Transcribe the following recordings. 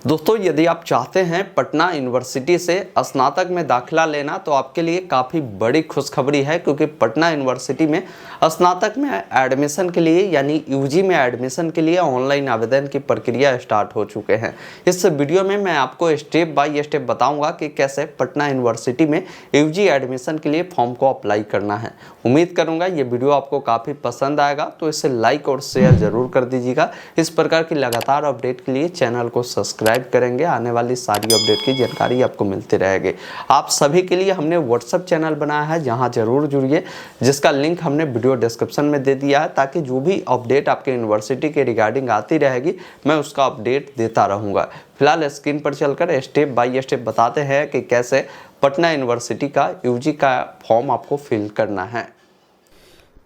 दोस्तों, यदि आप चाहते हैं पटना यूनिवर्सिटी से स्नातक में दाखिला लेना तो आपके लिए काफ़ी बड़ी खुशखबरी है, क्योंकि पटना यूनिवर्सिटी में स्नातक में एडमिशन के लिए यानी यूजी में एडमिशन के लिए ऑनलाइन आवेदन की प्रक्रिया स्टार्ट हो चुके हैं। इस वीडियो में मैं आपको स्टेप बाय स्टेप बताऊंगा कि कैसे पटना यूनिवर्सिटी में यूजी एडमिशन के लिए फॉर्म को अप्लाई करना है। उम्मीद करूँगा ये वीडियो आपको काफ़ी पसंद आएगा, तो इसे लाइक और शेयर ज़रूर कर दीजिएगा। इस प्रकार की लगातार अपडेट के लिए चैनल को सब्सक्राइब करेंगे, आने वाली सारी अपडेट की जानकारी आपको मिलती रहेगी। आप सभी के लिए हमने व्हाट्सएप चैनल बनाया है, जहां जरूर जुड़िए, जिसका लिंक हमने वीडियो डिस्क्रिप्शन में दे दिया है, ताकि जो भी अपडेट आपके यूनिवर्सिटी के रिगार्डिंग आती रहेगी मैं उसका अपडेट देता रहूँगा। फिलहाल स्क्रीन पर चलकर स्टेप बाय स्टेप बताते हैं कि कैसे पटना यूनिवर्सिटी का यूजी का फॉर्म आपको फिल करना है।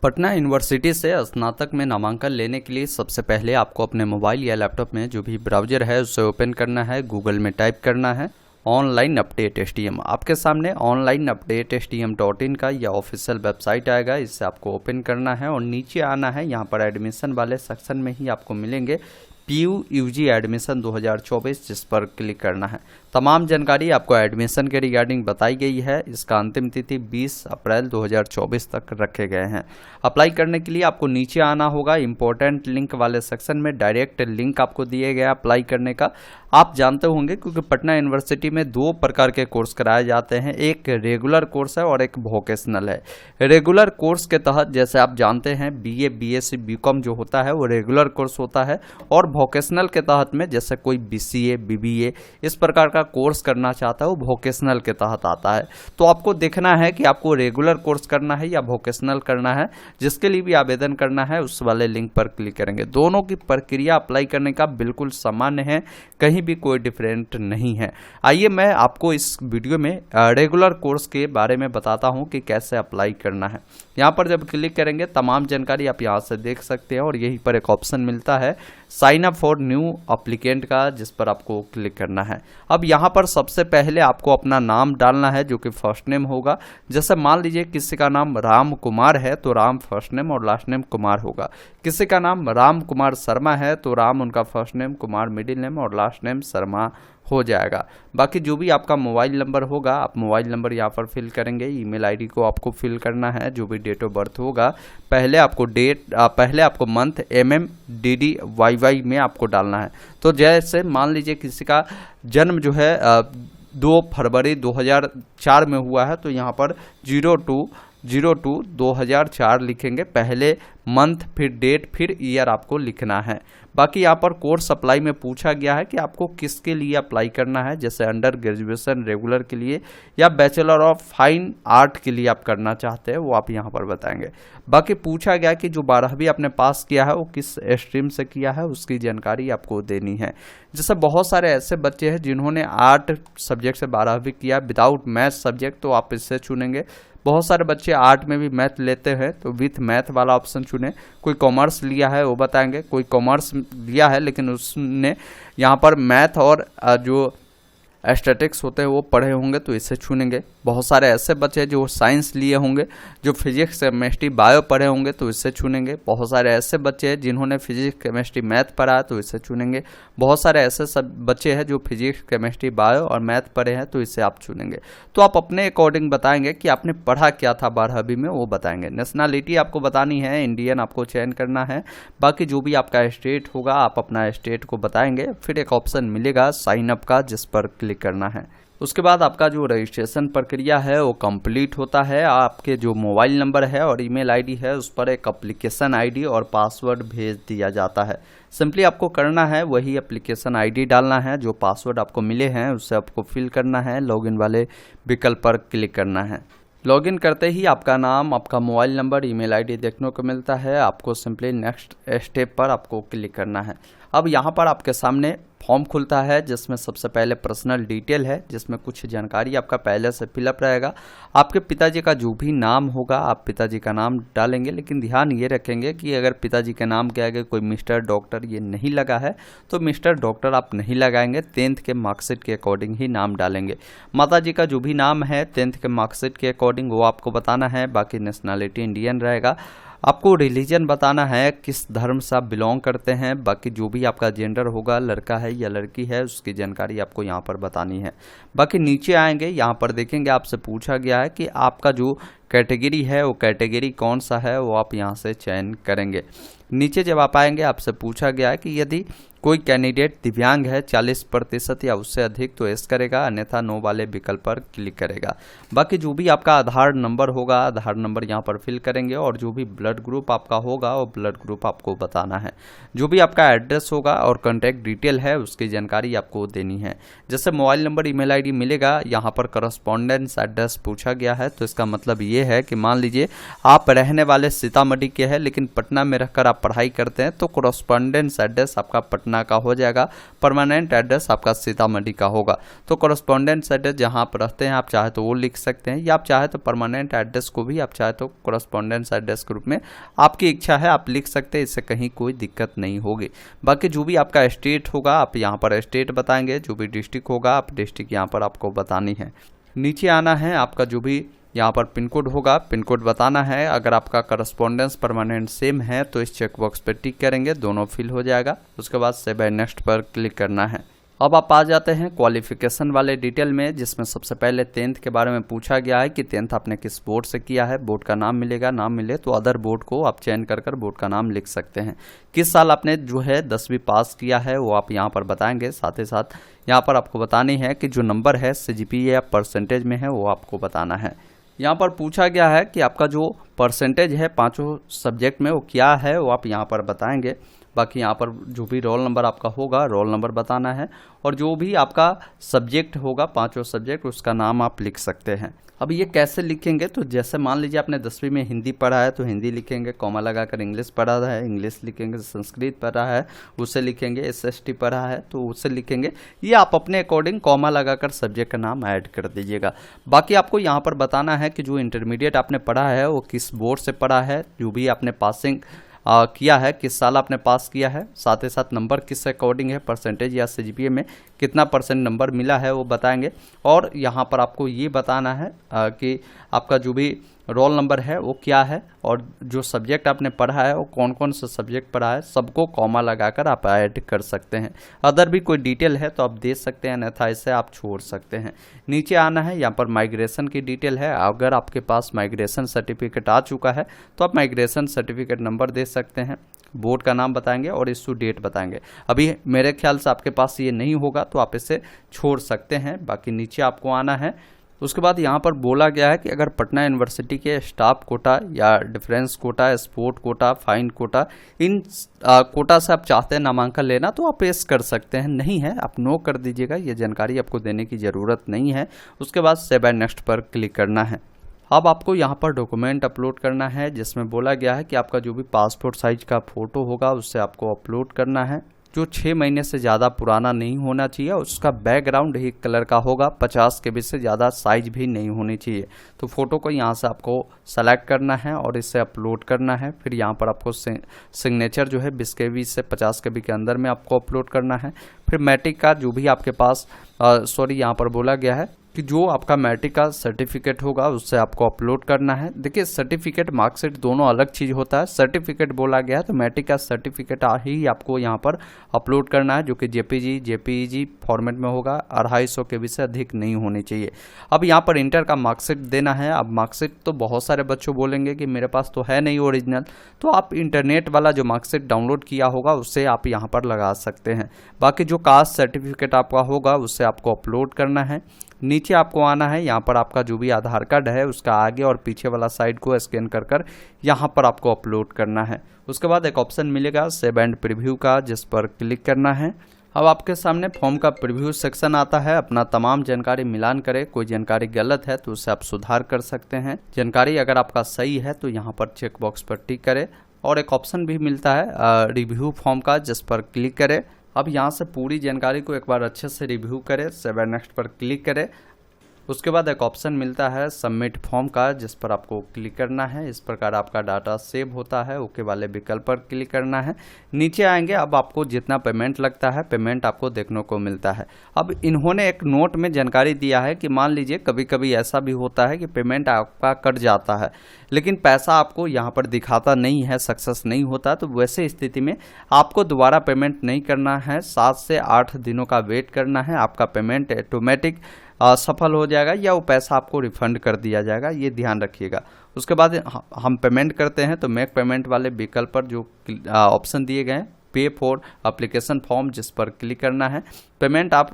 पटना यूनिवर्सिटी से स्नातक में नामांकन लेने के लिए सबसे पहले आपको अपने मोबाइल या लैपटॉप में जो भी ब्राउज़र है उसे ओपन करना है। गूगल में टाइप करना है ऑनलाइन अपडेट HTM। आपके सामने ऑनलाइन अपडेट HTM.in का या ऑफिशियल वेबसाइट आएगा, इससे आपको ओपन करना है और नीचे आना है। यहाँ पर एडमिशन वाले सेक्शन में ही आपको मिलेंगे PU UG एडमिशन 2024, जिस पर क्लिक करना है। तमाम जानकारी आपको एडमिशन के रिगार्डिंग बताई गई है। इसका अंतिम तिथि 20 अप्रैल 2024 तक रखे गए हैं। अप्लाई करने के लिए आपको नीचे आना होगा। इंपॉर्टेंट लिंक वाले सेक्शन में डायरेक्ट लिंक आपको दिए गया अप्लाई करने का। आप जानते होंगे क्योंकि पटना यूनिवर्सिटी में दो प्रकार के कोर्स कराए जाते हैं, एक रेगुलर कोर्स है और एक वोकेशनल है। रेगुलर कोर्स के तहत जैसे आप जानते हैं BA BSc BCom जो होता है वो रेगुलर कोर्स होता है, और वोकेशनल के तहत में जैसे कोई BCA BBA इस प्रकार का कोर्स करना चाहता है वो वोकेशनल के तहत आता है। तो आपको देखना है कि आपको रेगुलर कोर्स करना है या वोकेशनल करना है। जिसके लिए भी आवेदन करना है उस वाले लिंक पर क्लिक करेंगे। दोनों की प्रक्रिया अप्लाई करने का बिल्कुल सामान्य है, कहीं भी कोई डिफरेंट नहीं है। आइए मैं आपको इस वीडियो में रेगुलर कोर्स के बारे में बताता हूं कि कैसे अप्लाई करना है। यहाँ पर जब क्लिक करेंगे तमाम जानकारी आप यहाँ से देख सकते हैं, और यहीं पर एक ऑप्शन मिलता है sign up for new applicant का, जिस पर आपको क्लिक करना है। अब यहाँ पर सबसे पहले आपको अपना नाम डालना है, जो कि फर्स्ट नेम होगा। जैसे मान लीजिए किसी का नाम राम कुमार है तो राम फर्स्ट नेम और लास्ट नेम कुमार होगा। किसी का नाम राम कुमार शर्मा है तो राम उनका first name, Kumar middle name और लास्ट नेम शर्मा हो जाएगा। बाकी जो भी आपका मोबाइल नंबर होगा आप मोबाइल नंबर यहाँ पर फिल करेंगे। ईमेल आईडी को आपको फिल करना है। जो भी डेट ऑफ बर्थ होगा पहले आपको मंथ DD YY में आपको डालना है। तो जैसे मान लीजिए किसी का जन्म जो है 2 फरवरी 2004 में हुआ है तो यहाँ पर 02/02/2004 लिखेंगे। पहले मंथ फिर डेट फिर ईयर आपको लिखना है। बाकी यहाँ पर कोर्स अप्लाई में पूछा गया है कि आपको किसके लिए अप्लाई करना है, जैसे अंडर ग्रेजुएशन रेगुलर के लिए या बैचलर ऑफ फाइन आर्ट के लिए आप करना चाहते हैं, वो आप यहाँ पर बताएंगे। बाकी पूछा गया कि जो 12वीं आपने पास किया है वो किस स्ट्रीम से किया है, उसकी जानकारी आपको देनी है। जैसे बहुत सारे ऐसे बच्चे हैं जिन्होंने आर्ट सब्जेक्ट से 12वीं किया विदाउट मैथ सब्जेक्ट, तो आप इससे चुनेंगे। बहुत सारे बच्चे आर्ट में भी मैथ लेते हैं तो विथ मैथ वाला ऑप्शन चुने। कोई कॉमर्स लिया है वो बताएंगे। कोई कॉमर्स लिया है लेकिन उसने यहाँ पर मैथ और जो एस्थेटिक्स होते हैं वो पढ़े होंगे तो इसे चुनेंगे। बहुत सारे ऐसे बच्चे जो साइंस लिए होंगे, जो फिजिक्स केमिस्ट्री बायो पढ़े होंगे तो इससे चुनेंगे। बहुत सारे ऐसे बच्चे हैं जिन्होंने फिजिक्स केमिस्ट्री मैथ पढ़ा है तो इसे चुनेंगे। बहुत सारे ऐसे सब बच्चे हैं जो फिजिक्स केमिस्ट्री बायो और मैथ पढ़े हैं तो इसे आप चुनेंगे। तो आप अपने अकॉर्डिंग बताएंगे कि आपने पढ़ा क्या था 12वीं में, वो बताएंगे। नेशनलिटी आपको बतानी है, इंडियन आपको चयन करना है। बाकी जो भी आपका स्टेट होगा आप अपना स्टेट को बताएंगे। फिर एक ऑप्शन मिलेगा साइन अप का, जिस पर क्लिक करना है। उसके बाद आपका जो रजिस्ट्रेशन प्रक्रिया है वो कंप्लीट होता है। आपके जो मोबाइल नंबर है और ईमेल आईडी है उस पर एक एप्लीकेशन आईडी और पासवर्ड भेज दिया जाता है। सिंपली आपको करना है वही एप्लीकेशन आईडी डालना है, जो पासवर्ड आपको मिले हैं उसे आपको फिल करना है। लॉगिन वाले विकल्प पर क्लिक करना है। लॉगिन करते ही आपका नाम, आपका मोबाइल नंबर, ईमेल आईडी देखने को मिलता है। आपको सिंपली नेक्स्ट स्टेप पर आपको क्लिक करना है। अब यहाँ पर आपके सामने फॉर्म खुलता है, जिसमें सबसे पहले पर्सनल डिटेल है, जिसमें कुछ जानकारी आपका पहले से फिलअप रहेगा। आपके पिताजी का जो भी नाम होगा आप पिताजी का नाम डालेंगे, लेकिन ध्यान ये रखेंगे कि अगर पिताजी के नाम के आगे कोई मिस्टर डॉक्टर ये नहीं लगा है तो मिस्टर डॉक्टर आप नहीं लगाएंगे। 10th के मार्कशीट के अकॉर्डिंग ही नाम डालेंगे। माताजी का जो भी नाम है 10th के मार्कशीट के अकॉर्डिंग वो आपको बताना है। बाकी नेशनलिटी इंडियन रहेगा। आपको रिलीजन बताना है, किस धर्म से आप बिलोंग करते हैं। बाकी जो भी आपका जेंडर होगा, लड़का है या लड़की है, उसकी जानकारी आपको यहाँ पर बतानी है। बाकी नीचे आएंगे, यहाँ पर देखेंगे आपसे पूछा गया है कि आपका जो कैटेगरी है वो कैटेगरी कौन सा है, वो आप यहाँ से चयन करेंगे। नीचे जब आप आएंगे आपसे पूछा गया है कि यदि कोई कैंडिडेट दिव्यांग है 40% या उससे अधिक तो यस करेगा, अन्यथा नो वाले विकल्प पर क्लिक करेगा। बाकी जो भी आपका आधार नंबर होगा, आधार नंबर यहाँ पर फिल करेंगे और जो भी ब्लड ग्रुप आपका होगा वो ब्लड ग्रुप आपको बताना है। जो भी आपका एड्रेस होगा और कॉन्टैक्ट डिटेल है उसकी जानकारी आपको देनी है। जैसे मोबाइल नंबर, ईमेल आईडी मिलेगा, यहाँ पर करस्पॉन्डेंस एड्रेस पूछा गया है, तो इसका मतलब ये है कि मान लीजिए आप रहने वाले सीतामढ़ी के हैं लेकिन पटना में रहकर आप पढ़ाई करते हैं, तो करस्पॉन्डेंस एड्रेस आपका पटना का हो जाएगा, परमानेंट एड्रेस आपका सीतामढ़ी का होगा। तो करस्पॉन्डेंस एड्रेस जहां आप रहते हैं आप चाहे तो वो लिख सकते हैं, या आप चाहे तो परमानेंट एड्रेस को भी आप चाहे तो करस्पॉन्डेंस एड्रेस के रूप में आपकी इच्छा है आप लिख सकते हैं, इससे कहीं कोई दिक्कत नहीं होगी। बाकी जो भी आपका स्टेट होगा आप यहाँ पर स्टेट बताएंगे, जो भी डिस्ट्रिक्ट होगा आप डिस्ट्रिक्ट यहाँ पर आपको बतानी है। नीचे आना है, आपका जो भी यहाँ पर पिन कोड होगा, पिन कोड बताना है। अगर आपका करस्पॉन्डेंस परमानेंट सेम है तो इस चेकबॉक्स पर टिक करेंगे, दोनों फिल हो जाएगा। उसके बाद सेव एंड नेक्स्ट पर क्लिक करना है। अब आप आ जाते हैं क्वालिफिकेशन वाले डिटेल में, जिसमें सबसे पहले 10th के बारे में पूछा गया है कि 10th आपने किस बोर्ड से किया है। बोर्ड का नाम मिलेगा, नाम मिले तो अदर बोर्ड को आप चयन कर बोर्ड का नाम लिख सकते हैं। किस साल आपने जो है 10वीं पास किया है वो आप यहाँ पर बताएंगे। साथ ही साथ यहाँ पर आपको बतानी है कि जो नंबर है CGPA या परसेंटेज में है वो आपको बताना है। यहाँ पर पूछा गया है कि आपका जो परसेंटेज है 5 सब्जेक्ट में वो क्या है, वो आप यहाँ पर बताएंगे। बाकी यहाँ पर जो भी रोल नंबर आपका होगा रोल नंबर बताना है, और जो भी आपका सब्जेक्ट होगा 5 सब्जेक्ट उसका नाम आप लिख सकते हैं। अब ये कैसे लिखेंगे, तो जैसे मान लीजिए आपने 10वीं में हिंदी पढ़ा है तो हिंदी लिखेंगे, कॉमा लगाकर इंग्लिश पढ़ा है इंग्लिश लिखेंगे, संस्कृत पढ़ा है उसे लिखेंगे, SST पढ़ा है तो उसे लिखेंगे। ये आप अपने अकॉर्डिंग कॉमा लगाकर सब्जेक्ट का नाम ऐड कर दीजिएगा। बाकी आपको यहाँ पर बताना है कि जो इंटरमीडिएट आपने पढ़ा है वो किस बोर्ड से पढ़ा है, जो भी आपने पासिंग किया है, किस साल आपने पास किया है, साथ ही साथ नंबर किस अकॉर्डिंग है, परसेंटेज या CGPA में कितना % नंबर मिला है वो बताएंगे। और यहाँ पर आपको ये बताना है कि आपका जो भी रोल नंबर है वो क्या है, और जो सब्जेक्ट आपने पढ़ा है वो कौन कौन सा सब्जेक्ट पढ़ा है, सबको कॉमा लगाकर आप ऐड कर सकते हैं। अदर भी कोई डिटेल है तो आप दे सकते हैं, अन्यथा इसे आप छोड़ सकते हैं। नीचे आना है, यहाँ पर माइग्रेशन की डिटेल है। अगर आपके पास माइग्रेशन सर्टिफिकेट आ चुका है तो आप माइग्रेशन सर्टिफिकेट नंबर दे सकते हैं, बोर्ड का नाम बताएंगे और इशू डेट बताएंगे। अभी मेरे ख्याल से आपके पास ये नहीं होगा तो आप इसे छोड़ सकते हैं। बाकी नीचे आपको आना है। उसके बाद यहाँ पर बोला गया है कि अगर पटना यूनिवर्सिटी के स्टाफ कोटा या difference quota, sport quota, fine quota, इन कोटा से आप चाहते हैं नामांकन लेना तो आप यस कर सकते हैं, नहीं है आप नो कर दीजिएगा, ये जानकारी आपको देने की ज़रूरत नहीं है। उसके बाद सेव एंड नेक्स्ट पर क्लिक करना है। अब आपको यहाँ पर डॉक्यूमेंट अपलोड करना है, जिसमें बोला गया है कि आपका जो भी पासपोर्ट साइज का फ़ोटो होगा उससे आपको अपलोड करना है, जो 6 महीने से ज़्यादा पुराना नहीं होना चाहिए, उसका बैकग्राउंड ही कलर का होगा, 50 KB से ज़्यादा साइज भी नहीं होनी चाहिए। तो फ़ोटो को यहाँ से आपको सेलेक्ट करना है और इसे अपलोड करना है। फिर यहाँ पर आपको सिग्नेचर जो है 20 KB से 50 KB के अंदर में आपको अपलोड करना है। फिर मैट्रिक का जो भी आपके पास यहाँ पर बोला गया है कि जो आपका मैट्रिक का सर्टिफिकेट होगा उससे आपको अपलोड करना है। देखिए सर्टिफिकेट मार्कशीट दोनों अलग चीज़ होता है। सर्टिफिकेट बोला गया है तो मैट्रिक का सर्टिफिकेट ही आपको यहाँ पर अपलोड करना है, जो कि JPG फॉर्मेट में होगा, 250 KB से अधिक नहीं होनी चाहिए। अब यहाँ पर इंटर का मार्कशीट देना है। अब मार्कशीट तो बहुत सारे बच्चों बोलेंगे कि मेरे पास तो है नहीं ओरिजिनल, तो आप इंटरनेट वाला जो मार्कशीट डाउनलोड किया होगा उससे आप यहाँ पर लगा सकते हैं। बाकी जो कास्ट सर्टिफिकेट आपका होगा उससे आपको अपलोड करना है। नीचे आपको आना है, यहाँ पर आपका जो भी आधार कार्ड है उसका आगे और पीछे वाला साइड को स्कैन कर यहाँ पर आपको अपलोड करना है। उसके बाद एक ऑप्शन मिलेगा सेव एंड प्रीव्यू का, जिस पर क्लिक करना है। अब आपके सामने फॉर्म का प्रीव्यू सेक्शन आता है। अपना तमाम जानकारी मिलान करें, कोई जानकारी गलत है तो उसे आप सुधार कर सकते हैं। जानकारी अगर आपका सही है तो यहाँ पर चेक बॉक्स पर टिक करें, और एक ऑप्शन भी मिलता है रिव्यू फॉर्म का, जिस पर क्लिक करें। अब यहाँ से पूरी जानकारी को एक बार अच्छे से रिव्यू करें, सेव एंड नेक्स्ट पर क्लिक करें। उसके बाद एक ऑप्शन मिलता है सबमिट फॉर्म का, जिस पर आपको क्लिक करना है। इस प्रकार आपका डाटा सेव होता है। ओके वाले विकल्प पर क्लिक करना है। नीचे आएंगे, अब आपको जितना पेमेंट लगता है पेमेंट आपको देखने को मिलता है। अब इन्होंने एक नोट में जानकारी दिया है कि मान लीजिए कभी कभी ऐसा भी होता है कि पेमेंट आपका कट जाता है लेकिन पैसा आपको यहाँ पर दिखाता नहीं है, सक्सेस नहीं होता। तो वैसे स्थिति में आपको दोबारा पेमेंट नहीं करना है, 7 से 8 दिनों का वेट करना है। आपका पेमेंट ऑटोमेटिक सफल हो जाएगा या वो पैसा आपको रिफंड कर दिया जाएगा, ये ध्यान रखिएगा। उसके बाद हम पेमेंट करते हैं तो मेक पेमेंट वाले विकल्प पर जो ऑप्शन दिए गए हैं पे फॉर एप्लीकेशन फॉर्म, जिस पर क्लिक करना है। पेमेंट आप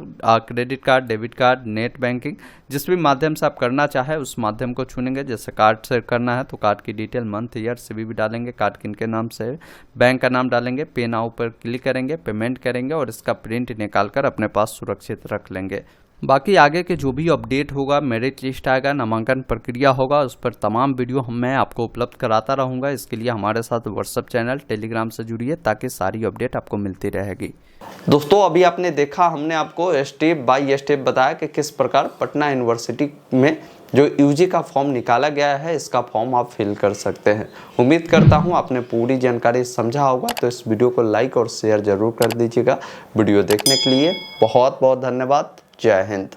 credit card, debit card, net banking जिस भी माध्यम से आप करना चाहे उस माध्यम को चुनेंगे। जैसे कार्ड से करना है तो कार्ड की डिटेल, मंथ, ईयर, CVV डालेंगे, कार्ड किनके नाम से, बैंक का नाम डालेंगे, पे नाउ पर क्लिक करेंगे, पेमेंट करेंगे और इसका प्रिंट निकाल कर अपने पास सुरक्षित रख लेंगे। बाकी आगे के जो भी अपडेट होगा, मेरिट लिस्ट आएगा, नामांकन प्रक्रिया होगा, उस पर तमाम वीडियो मैं आपको उपलब्ध कराता रहूँगा। इसके लिए हमारे साथ व्हाट्सएप चैनल, टेलीग्राम से जुड़िए ताकि सारी अपडेट आपको मिलती रहेगी। दोस्तों अभी आपने देखा, हमने आपको स्टेप बाय स्टेप बताया कि किस प्रकार पटना यूनिवर्सिटी में जो UG का फॉर्म निकाला गया है, इसका फॉर्म आप फिल कर सकते हैं। उम्मीद करता हूं आपने पूरी जानकारी समझा होगा। तो इस वीडियो को लाइक और शेयर जरूर कर दीजिएगा। वीडियो देखने के लिए बहुत बहुत धन्यवाद। जय हिंद।